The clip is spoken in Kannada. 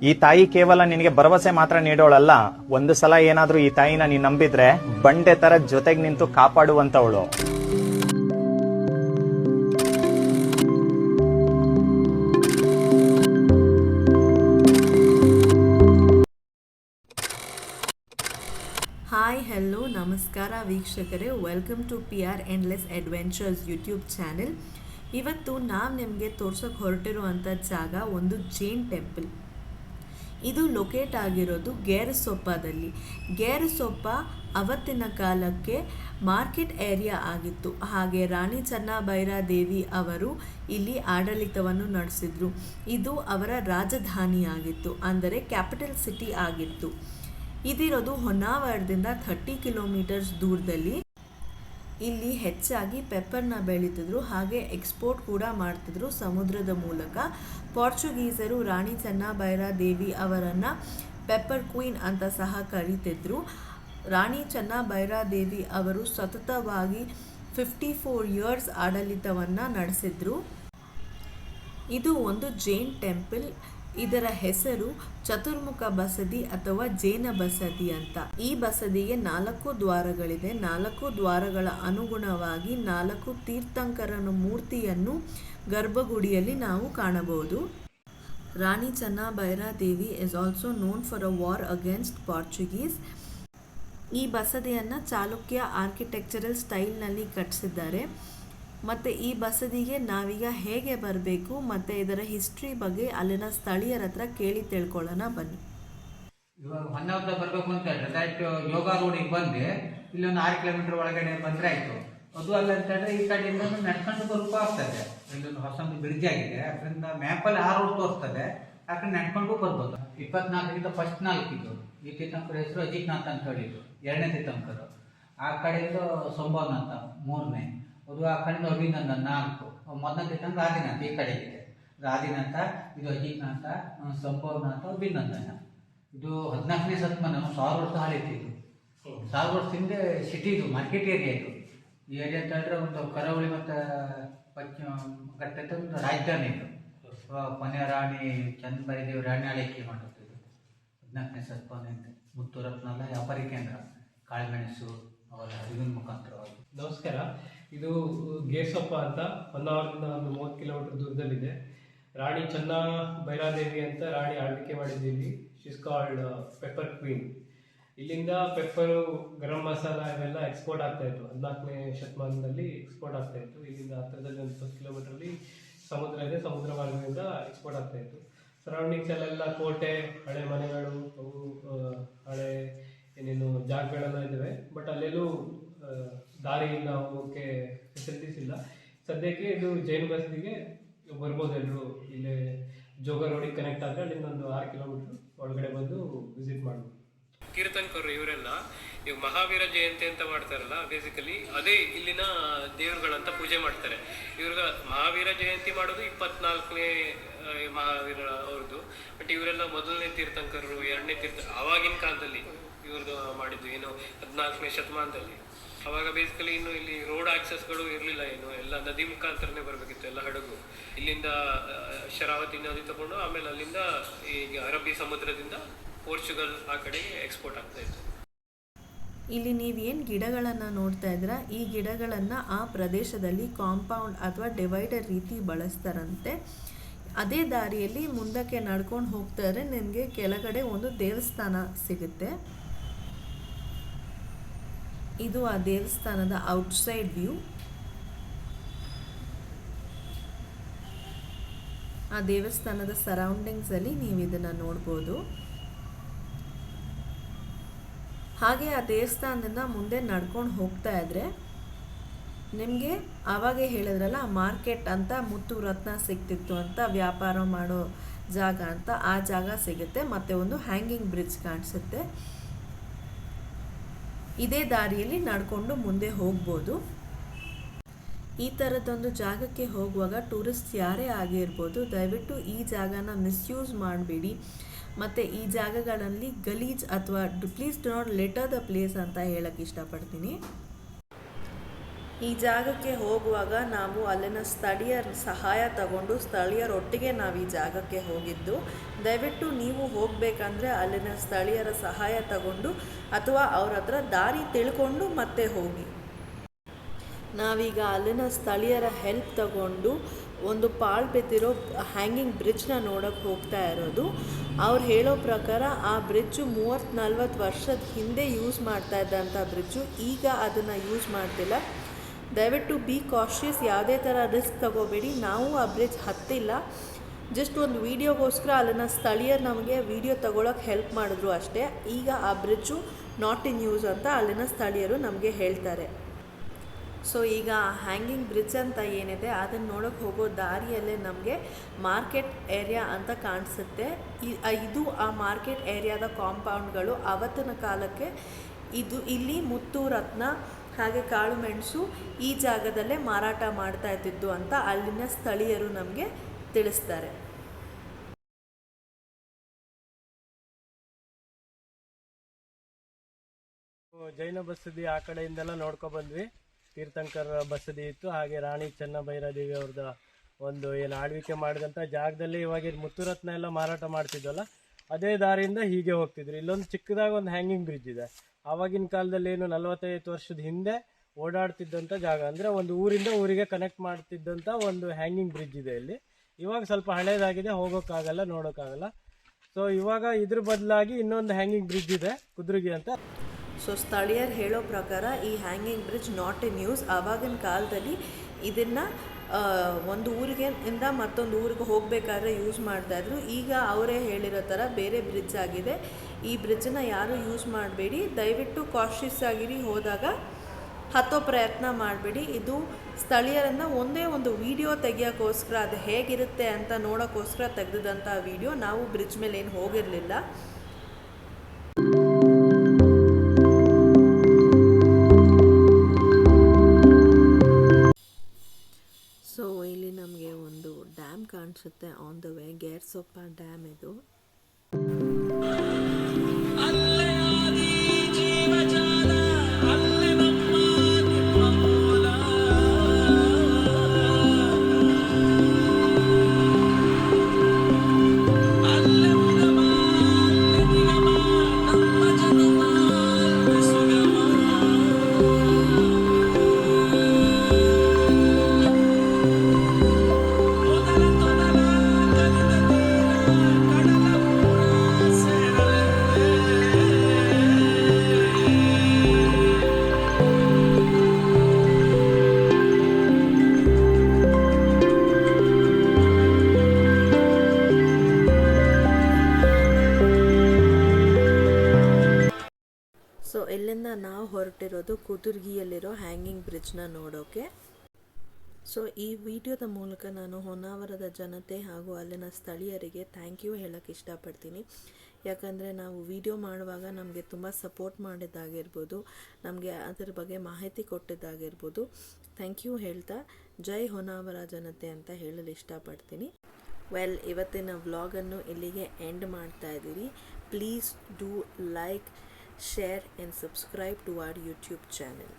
ಈ ತಾಯಿ ಕೇವಲ ನಿನಗೆ ಭರವಸೆ ಮಾತ್ರ ನೀಡೋಳಲ್ಲ, ಒಂದು ಸಲ ಏನಾದ್ರೂ ಈ ತಾಯಿನ ನೀನ್ ನಂಬಿದ್ರೆ ಬಂಡೆ ತರ ಜೊತೆಗೆ ನಿಂತು ಕಾಪಾಡುವಂತವಳು. ಹಾಯ್ ಹೆಲೋ ನಮಸ್ಕಾರ ವೀಕ್ಷಕರೇ, welcome to PR endless adventures YouTube channel. ಇವತ್ತು ನಾವು ನಿಮಗೆ ತೋರ್ಸೋಕೆ ಹೊರಟಿರುವಂಥ ಜಾಗ ಒಂದು ಜೈನ್ ಟೆಂಪಲ್. ಇದು ಲೊಕೇಟ್ ಆಗಿರೋದು ಗೇರುಸೊಪ್ಪದಲ್ಲಿ. ಗೇರುಸೊಪ್ಪ ಅವತ್ತಿನ ಕಾಲಕ್ಕೆ ಮಾರ್ಕೆಟ್ ಏರಿಯಾ ಆಗಿತ್ತು. ಹಾಗೆ ರಾಣಿ ಚೆನ್ನಭೈರಾದೇವಿ ಅವರು ಇಲ್ಲಿ ಆಡಳಿತವನ್ನು ನಡೆಸಿದ್ರು. ಇದು ಅವರ ರಾಜಧಾನಿಯಾಗಿತ್ತು, ಅಂದರೆ ಕ್ಯಾಪಿಟಲ್ ಸಿಟಿ ಆಗಿತ್ತು. ಇದಿರೋದು ಹೊನ್ನಾವರದಿಂದ 30 ಕಿಲೋಮೀಟರ್ಸ್ ದೂರದಲ್ಲಿ. ಇಲ್ಲಿ ಹೆಚ್ಚಾಗಿ ಪೆಪ್ಪರ್ನ ಬೆಳೀತಿದ್ರು, ಹಾಗೆ ಎಕ್ಸ್ಪೋರ್ಟ್ ಕೂಡ ಮಾಡ್ತಿದ್ರು ಸಮುದ್ರದ ಮೂಲಕ. ಪೋರ್ಚುಗೀಸರು ರಾಣಿ ಚೆನ್ನಭೈರಾದೇವಿ ಅವರನ್ನು ಪೆಪ್ಪರ್ ಕ್ವೀನ್ ಅಂತ ಸಹ ಕರೀತಿದ್ರು. ರಾಣಿ ಚೆನ್ನಭೈರಾದೇವಿ ಅವರು ಸತತವಾಗಿ 54 ಇಯರ್ಸ್ ಆಡಳಿತವನ್ನು ನಡೆಸಿದ್ರು. ಇದು ಒಂದು ಜೈನ್ ಟೆಂಪಲ್. ಇದರ ಹೆಸರು ಚತುರ್ಮುಖ ಬಸದಿ ಅಥವಾ ಜೈನ ಬಸದಿ ಅಂತ. ಈ ಬಸದಿಗೆ 4 ದ್ವಾರಗಳಿದೆ. 4 ದ್ವಾರಗಳ ಅನುಗುಣವಾಗಿ 4 ತೀರ್ಥಂಕರನ ಮೂರ್ತಿಯನ್ನು ಗರ್ಭಗುಡಿಯಲ್ಲಿ ನಾವು ಕಾಣಬಹುದು. Rani Chennabhairadevi is also known for a war against Portuguese. ಈ ಬಸದಿಯನ್ನು ಚಾಲುಕ್ಯ ಆರ್ಕಿಟೆಕ್ಚರಲ್ ಸ್ಟೈಲ್ನಲ್ಲಿ ಕಟ್ಟಿಸಿದ್ದಾರೆ. ಮತ್ತು ಈ ಬಸದಿಗೆ ನಾವೀಗ ಹೇಗೆ ಬರಬೇಕು ಮತ್ತು ಇದರ ಹಿಸ್ಟ್ರಿ ಬಗ್ಗೆ ಅಲ್ಲಿನ ಸ್ಥಳೀಯರ ಹತ್ರ ಕೇಳಿ ತಿಳ್ಕೊಳ್ಳೋಣ ಬನ್ನಿ. ಇವಾಗ ಹೊನ್ನಾವರದ ಬರಬೇಕು ಅಂತ ಹೇಳಿದ್ರೆ ಡೈರೆಕ್ಟ್ ಯೋಗ ರೋಡಿಗೆ ಬಂದು ಇಲ್ಲೊಂದು 6 ಕಿಲೋಮೀಟರ್ ಒಳಗಡೆ ಬಂದರೆ ಆಯಿತು. ಅದು ಅಲ್ಲ ಅಂತ ಹೇಳಿದ್ರೆ ಈ ಕಡೆಯಿಂದ ನಡ್ಕೊಂಡು ಬರೋಕ್ಕೂ ಆಗ್ತದೆ. ಇಲ್ಲೊಂದು ಹೊಸೊಂದು ಬ್ರಿಡ್ಜ್ ಆಗಿದೆ, ಅದರಿಂದ ಮ್ಯಾಪಲ್ಲಿ ಆ ರೋಡ್ ತೋರಿಸ್ತದೆ. ಆ ಕಡೆ ನಡ್ಕೊಂಡು ಬರ್ಬೋದು. 24ರಿಂದ ಫಸ್ಟ್ 4 ಇದು. ಈ ತೀರ್ಥಂಕರ ಹೆಸರು ಅಜಿತ್ನಾಥ್ ಅಂತ ಹೇಳಿದ್ರು, 2ನೇ ತೀರ್ಥಂಕರು. ಆ ಕಡೆಯಿಂದ ಸಂಭವನಾಥ 3ನೇ. ಅದು ಆ ಕಡೆಯಿಂದ ಅಭಿನಂದನ್ 4. 1ನೇ ತೀರ್ಥಂಕರ ಆದಿನಾಥ ಈ ಕಡೆಗಿದೆ. ಇದು ಆದಿನಾಥ, ಇದು ಅಜಿತ್ನಾಥ, ಸಂಭವನಾಥ, ಅಭಿನಂದನ. ಇದು 14ನೇ ಶತಮಾನ, 1000 ವರ್ಷ ಹಳೆಯಿತ್ತು. ಇದು 1000 ವರ್ಷ ಹಿಂದೆ ಸಿಟಿ, ಇದು ಮಾರ್ಕೆಟ್ ಏರಿಯಾ. ಇದು ಈ ಏರಿಯಾ ಅಂತ ಹೇಳಿದ್ರೆ ಒಂದು ಕರಾವಳಿ ಮತ್ತು ಪಶ್ಚಿಮ ಘಟ್ಟದ ಒಂದು ರಾಜಧಾನಿ. ಇದು ಕೊನೆಯ ರಾಣಿ ಚೆನ್ನಭೈರಾದೇವಿ ರಾಣಿ ಆಳ್ವಿಕೆ ಮಾಡುತ್ತೆ. ಇದು 14ನೇ ಶತಮಾನದಿಂದ ಮುತ್ತು ರತ್ನಾಲ ವ್ಯಾಪಾರಿ ಕೇಂದ್ರ, ಕಾಳುಮೆಣಸು ಅವರ ಇದನ್ನ ಮುಖಾಂತರವಾಗಿ. ನಮಸ್ಕಾರ. ಇದು ಗೇರುಸೊಪ್ಪ ಅಂತ ಹೊನ್ನಾವರದಿಂದ ಒಂದು 30 ಕಿಲೋಮೀಟರ್ ದೂರದಲ್ಲಿದೆ. ರಾಣಿ ಚೆನ್ನಭೈರಾದೇವಿ ಅಂತ ರಾಣಿ ಆಳ್ವಿಕೆ ಮಾಡಿದ್ದೀವಿ. ಶಿಸ್ ಕಾಲ್ಡ್ ಪೆಪ್ಪರ್ ಕ್ವೀನ್. ಇಲ್ಲಿಂದ ಪೆಪ್ಪರು, ಗರಂ ಮಸಾಲ ಇವೆಲ್ಲ ಎಕ್ಸ್ಪೋರ್ಟ್ ಆಗ್ತಾ ಇತ್ತು. 14ನೇ ಶತಮಾನದಲ್ಲಿ ಎಕ್ಸ್ಪೋರ್ಟ್ ಆಗ್ತಾ ಇತ್ತು. ಇಲ್ಲಿಂದ ಹತ್ತಿರದಲ್ಲಿ ಒಂದು 10 ಕಿಲೋಮೀಟರ್ಲಿ ಸಮುದ್ರ ಇದೆ. ಸಮುದ್ರ ಮಾರ್ಗದಿಂದ ಎಕ್ಸ್ಪೋರ್ಟ್ ಆಗ್ತಾ ಇತ್ತು. ಸರೌಂಡಿಂಗ್ಸ್ ಅಲ್ಲೆಲ್ಲ ಕೋಟೆ, ಹಳೆ ಮನೆಗಳು, ಅವು ಹಳೆ ಏನೇನು ಜಾಗಗಳೆಲ್ಲ ಇದ್ದಾವೆ. ಬಟ್ ಅಲ್ಲೆಲ್ಲೂ ದಾರಿ ಇಲ್ಲ, ಹೋಗೋಕ್ಕೆ ಫೆಸಿಲಿಟೀಸ್ ಇಲ್ಲ. ಸದ್ಯಕ್ಕೆ ಇದು ಜೈನ್ ಬಸ್ತಿಗೆ ಬರ್ಬೋದು ಎಲ್ಲರೂ. ಇಲ್ಲೇ ಜೋಗ ರೋಡಿಗೆ ಕನೆಕ್ಟ್ ಆದರೆ ಅಲ್ಲಿಂದ ಒಂದು 6 ಕಿಲೋಮೀಟರ್ ಒಳಗಡೆ ಬಂದು ವಿಸಿಟ್ ಮಾಡ್ಬೋದು. ತೀರ್ಥಂಕರು ಇವರೆಲ್ಲ ಇವಾಗ ಮಹಾವೀರ ಜಯಂತಿ ಅಂತ ಮಾಡ್ತಾರಲ್ಲ, ಬೇಸಿಕಲಿ ಅದೇ ಇಲ್ಲಿನ ದೇವರುಗಳಂತ ಪೂಜೆ ಮಾಡ್ತಾರೆ. ಇವ್ರಿಗೆ ಮಹಾವೀರ ಜಯಂತಿ ಮಾಡೋದು 24ನೇ ಮಹಾವೀರ ಅವ್ರದ್ದು. ಬಟ್ ಇವರೆಲ್ಲ ಮೊದಲನೇ ತೀರ್ಥಂಕರರು, 2ನೇ ಆವಾಗಿನ ಕಾಲದಲ್ಲಿ ಇವ್ರದ್ದು ಮಾಡಿದ್ದು ಏನು 14ನೇ ಶತಮಾನದಲ್ಲಿ. ಅವಾಗ ಬೇಸಿಕಲಿ ಇನ್ನು ಇಲ್ಲಿ ರೋಡ್ ಆಕ್ಸೆಸ್ಗಳು ಇರಲಿಲ್ಲ, ಏನು ಎಲ್ಲ ನದಿ ಮುಖಾಂತರನೇ ಬರಬೇಕಿತ್ತು, ಎಲ್ಲ ಹಡಗು. ಇಲ್ಲಿಂದ ಶರಾವತಿ ನದಿ ತಗೊಂಡು ಆಮೇಲೆ ಅಲ್ಲಿಂದ ಈಗ ಅರಬ್ಬಿ ಸಮುದ್ರದಿಂದ ಪೋರ್ಚುಗಲ್ ಆ ಕಡೆಗೆ ಎಕ್ಸ್ಪೋರ್ಟ್ ಆಗ್ತಾ ಇತ್ತು. ಇಲ್ಲಿ ನೀವೇನು ಗಿಡಗಳನ್ನು ನೋಡ್ತಾ ಇದ್ದೀರಾ, ಈ ಗಿಡಗಳನ್ನು ಆ ಪ್ರದೇಶದಲ್ಲಿ ಕಾಂಪೌಂಡ್ ಅಥವಾ ಡಿವೈಡರ್ ರೀತಿ ಬಳಸ್ತಾರಂತೆ. ಅದೇ ದಾರಿಯಲ್ಲಿ ಮುಂದಕ್ಕೆ ನಡ್ಕೊಂಡು ಹೋಗ್ತಾರೆ, ನಿಮಗೆ ಕೆಳಗಡೆ ಒಂದು ದೇವಸ್ಥಾನ ಸಿಗುತ್ತೆ. ಇದು ಆ ದೇವಸ್ಥಾನದ ಔಟ್ಸೈಡ್ ವ್ಯೂ. ಆ ದೇವಸ್ಥಾನದ ಸರೌಂಡಿಂಗ್ಸಲ್ಲಿ ನೀವು ಇದನ್ನು ನೋಡ್ಬೋದು. ಹಾಗೆ ಆ ದೇವಸ್ಥಾನದಿಂದ ಮುಂದೆ ನಡ್ಕೊಂಡು ಹೋಗ್ತಾ ಇದ್ರೆ ನಿಮಗೆ ಆವಾಗೇ ಹೇಳಿದ್ರಲ್ಲ ಮಾರ್ಕೆಟ್ ಅಂತ, ಮುತ್ತು ರತ್ನ ಸಿಗ್ತಿತ್ತು ಅಂತ, ವ್ಯಾಪಾರ ಮಾಡೋ ಜಾಗ ಅಂತ, ಆ ಜಾಗ ಸಿಗುತ್ತೆ. ಮತ್ತು ಒಂದು ಹ್ಯಾಂಗಿಂಗ್ ಬ್ರಿಡ್ಜ್ ಕಾಣಿಸುತ್ತೆ. ಇದೇ ದಾರಿಯಲ್ಲಿ ನಡ್ಕೊಂಡು ಮುಂದೆ ಹೋಗ್ಬೋದು. ಈ ಥರದ್ದೊಂದು ಜಾಗಕ್ಕೆ ಹೋಗುವಾಗ ಟೂರಿಸ್ಟ್ ಯಾರೇ ಆಗಿರ್ಬೋದು, ದಯವಿಟ್ಟು ಈ ಜಾಗನ ಮಿಸ್ಯೂಸ್ ಮಾಡಬೇಡಿ. ಮತ್ತು ಈ ಜಾಗಗಳಲ್ಲಿ ಗಲೀಜ್ ಅಥವಾ please do not litre the place ಅಂತ ಹೇಳಕ್ಕೆ ಇಷ್ಟಪಡ್ತೀನಿ. ಈ ಜಾಗಕ್ಕೆ ಹೋಗುವಾಗ ನಾವು ಅಲ್ಲಿನ ಸ್ಥಳೀಯರ ಸಹಾಯ ತಗೊಂಡು ಸ್ಥಳೀಯರೊಟ್ಟಿಗೆ ನಾವು ಈ ಜಾಗಕ್ಕೆ ಹೋಗಿದ್ದು. ದಯವಿಟ್ಟು ನೀವು ಹೋಗಬೇಕಂದ್ರೆ ಅಲ್ಲಿನ ಸ್ಥಳೀಯರ ಸಹಾಯ ತಗೊಂಡು ಅಥವಾ ಅವ್ರ ಹತ್ರ ದಾರಿ ತಿಳ್ಕೊಂಡು ಮತ್ತೆ ಹೋಗಿ. ನಾವೀಗ ಅಲ್ಲಿನ ಸ್ಥಳೀಯರ ಹೆಲ್ಪ್ ತಗೊಂಡು ಒಂದು ಪಾಳು ಬಿದ್ದಿರೋ ಹ್ಯಾಂಗಿಂಗ್ ಬ್ರಿಡ್ಜ್ನ ನೋಡೋಕ್ಕೆ ಹೋಗ್ತಾ ಇರೋದು. ಅವ್ರು ಹೇಳೋ ಪ್ರಕಾರ ಆ ಬ್ರಿಡ್ಜು 30-40 ವರ್ಷದ ಹಿಂದೆ ಯೂಸ್ ಮಾಡ್ತಾ ಇದ್ದಂಥ ಬ್ರಿಡ್ಜು, ಈಗ ಅದನ್ನು ಯೂಸ್ ಮಾಡ್ತಿಲ್ಲ. ದಯವಿಟ್ಟು ಬಿ ಕಾಷಿಯಸ್, ಯಾವುದೇ ಥರ ರಿಸ್ಕ್ ತಗೋಬೇಡಿ. ನಾವು ಆ ಬ್ರಿಡ್ಜ್ ಹತ್ತಿಲ್ಲ, ಜಸ್ಟ್ ಒಂದು ವೀಡಿಯೋಗೋಸ್ಕರ ಅಲ್ಲಿನ ಸ್ಥಳೀಯರು ನಮಗೆ ವೀಡಿಯೋ ತಗೊಳಕ್ಕೆ ಹೆಲ್ಪ್ ಮಾಡಿದ್ರು ಅಷ್ಟೇ. ಈಗ ಆ ಬ್ರಿಡ್ಜು ನಾಟ್ ಇನ್ ಯೂಸ್ ಅಂತ ಅಲ್ಲಿನ ಸ್ಥಳೀಯರು ನಮಗೆ ಹೇಳ್ತಾರೆ. ಸೊ ಈಗ ಹ್ಯಾಂಗಿಂಗ್ ಬ್ರಿಡ್ಜ್ ಅಂತ ಏನಿದೆ ಅದನ್ನು ನೋಡೋಕ್ಕೆ ಹೋಗೋ ದಾರಿಯಲ್ಲೇ ನಮಗೆ ಮಾರ್ಕೆಟ್ ಏರಿಯಾ ಅಂತ ಕಾಣಿಸುತ್ತೆ. ಇದು ಆ ಮಾರ್ಕೆಟ್ ಏರಿಯಾದ ಕಾಂಪೌಂಡ್ಗಳು. ಅವತ್ತಿನ ಕಾಲಕ್ಕೆ ಇಲ್ಲಿ ಮುತ್ತು, ರತ್ನ ಹಾಗೆ ಕಾಳು ಮೆಣಸು ಈ ಜಾಗದಲ್ಲೇ ಮಾರಾಟ ಮಾಡ್ತಾ ಇದ್ದಿದ್ದು ಅಂತ ಅಲ್ಲಿನ ಸ್ಥಳೀಯರು ನಮಗೆ ತಿಳಿಸ್ತಾರೆ. ಜೈನ ಬಸದಿ ಆ ಕಡೆಯಿಂದೆಲ್ಲ ನೋಡ್ಕೊ ಬಂದ್ವಿ. ತೀರ್ಥಂಕರ್ ಬಸದಿ ಇತ್ತು, ಹಾಗೆ ರಾಣಿ ಚೆನ್ನಭೈರಾದೇವಿ ಅವ್ರದ್ದು ಒಂದು ಏನು ಆಳ್ವಿಕೆ ಮಾಡಿದಂಥ ಜಾಗದಲ್ಲಿ ಇವಾಗ ಮುತ್ತುರತ್ನ ಎಲ್ಲ ಮಾರಾಟ ಮಾಡ್ತಿದ್ವಲ್ಲ, ಅದೇ ದಾರಿಯಿಂದ ಹೀಗೆ ಹೋಗ್ತಿದ್ರು. ಇಲ್ಲೊಂದು ಚಿಕ್ಕದಾಗಿ ಒಂದು ಹ್ಯಾಂಗಿಂಗ್ ಬ್ರಿಡ್ಜ್ ಇದೆ. ಆವಾಗಿನ ಕಾಲದಲ್ಲಿ ಏನು 45 ವರ್ಷದ ಹಿಂದೆ ಓಡಾಡ್ತಿದ್ದಂಥ ಜಾಗ, ಅಂದರೆ ಒಂದು ಊರಿಂದ ಊರಿಗೆ ಕನೆಕ್ಟ್ ಮಾಡ್ತಿದ್ದಂಥ ಒಂದು ಹ್ಯಾಂಗಿಂಗ್ ಬ್ರಿಡ್ಜ್ ಇದೆ ಇಲ್ಲಿ. ಇವಾಗ ಸ್ವಲ್ಪ ಹಳೇದಾಗಿದೆ, ಹೋಗೋಕ್ಕಾಗಲ್ಲ, ನೋಡೋಕ್ಕಾಗಲ್ಲ. ಸೊ ಇವಾಗ ಇದ್ರ ಬದಲಾಗಿ ಇನ್ನೊಂದು ಹ್ಯಾಂಗಿಂಗ್ ಬ್ರಿಡ್ಜ್ ಇದೆ, ಕುದ್ರುಗಿ ಅಂತ. ಸೊ ಸ್ಥಳೀಯರು ಹೇಳೋ ಪ್ರಕಾರ ಈ hanging bridge not in use. ಆವಾಗಿನ ಕಾಲದಲ್ಲಿ ಇದನ್ನು ಒಂದು ಊರಿಗೆ ಇಂದ ಮತ್ತೊಂದು ಊರಿಗೆ ಹೋಗಬೇಕಾದ್ರೆ ಯೂಸ್ ಮಾಡ್ತಾಯಿದ್ರು. ಈಗ ಅವರೇ ಹೇಳಿರೋ ಥರ ಬೇರೆ ಬ್ರಿಡ್ಜ್ ಆಗಿದೆ. ಈ ಬ್ರಿಡ್ಜನ್ನು ಯಾರೂ ಯೂಸ್ ಮಾಡಬೇಡಿ, ದಯವಿಟ್ಟು ಕಾಷಿಯಸ್ ಆಗಿರಿ. ಹೋದಾಗ ಹತ್ತೋ ಪ್ರಯತ್ನ ಮಾಡಬೇಡಿ. ಇದು ಸ್ಥಳೀಯರನ್ನ ಒಂದೇ ಒಂದು ವಿಡಿಯೋ ತೆಗಿಯೋಕ್ಕೋಸ್ಕರ, ಅದು ಹೇಗಿರುತ್ತೆ ಅಂತ ನೋಡೋಕ್ಕೋಸ್ಕರ ತೆಗೆದಂಥ ವಿಡಿಯೋ. ನಾವು ಬ್ರಿಡ್ಜ್ ಮೇಲೆ ಏನು ಹೋಗಿರಲಿಲ್ಲ. ಸೊ ಇಲ್ಲಿ ನಮಗೆ ಒಂದು ಡ್ಯಾಮ್ ಕಾಣಿಸುತ್ತೆ ಆನ್ ದ ವೇ, ಗೇರ್ಸೊಪ್ಪ ಡ್ಯಾಮ್ ಇದು. ಸೊ ಇಲ್ಲಿಂದ ನಾವು ಹೊರಟಿರೋದು ಕುದುರ್ಗಿಯಲ್ಲಿರೋ ಹ್ಯಾಂಗಿಂಗ್ ಬ್ರಿಡ್ಜ್ನ ನೋಡೋಕೆ. ಸೊ ಈ ವಿಡಿಯೋದ ಮೂಲಕ ನಾನು ಹೊನ್ನಾವರದ ಜನತೆ ಹಾಗೂ ಅಲ್ಲಿನ ಸ್ಥಳೀಯರಿಗೆ ಥ್ಯಾಂಕ್ ಯು ಹೇಳೋಕ್ಕೆ ಇಷ್ಟಪಡ್ತೀನಿ. ಯಾಕಂದರೆ ನಾವು ವಿಡಿಯೋ ಮಾಡುವಾಗ ನಮಗೆ ತುಂಬ ಸಪೋರ್ಟ್ ಮಾಡಿದ್ದಾಗಿರ್ಬೋದು, ನಮಗೆ ಅದರ ಬಗ್ಗೆ ಮಾಹಿತಿ ಕೊಟ್ಟಿದ್ದಾಗಿರ್ಬೋದು. ಥ್ಯಾಂಕ್ ಯು ಹೇಳ್ತಾ ಜೈ ಹೊನ್ನಾವರ ಜನತೆ ಅಂತ ಹೇಳಲು ಇಷ್ಟಪಡ್ತೀನಿ. ಇವತ್ತಿನ ವ್ಲಾಗನ್ನು ಇಲ್ಲಿಗೆ ಎಂಡ್ ಮಾಡ್ತಾ ಇದ್ದೀರಿ. Please do like, share and subscribe to our YouTube channel.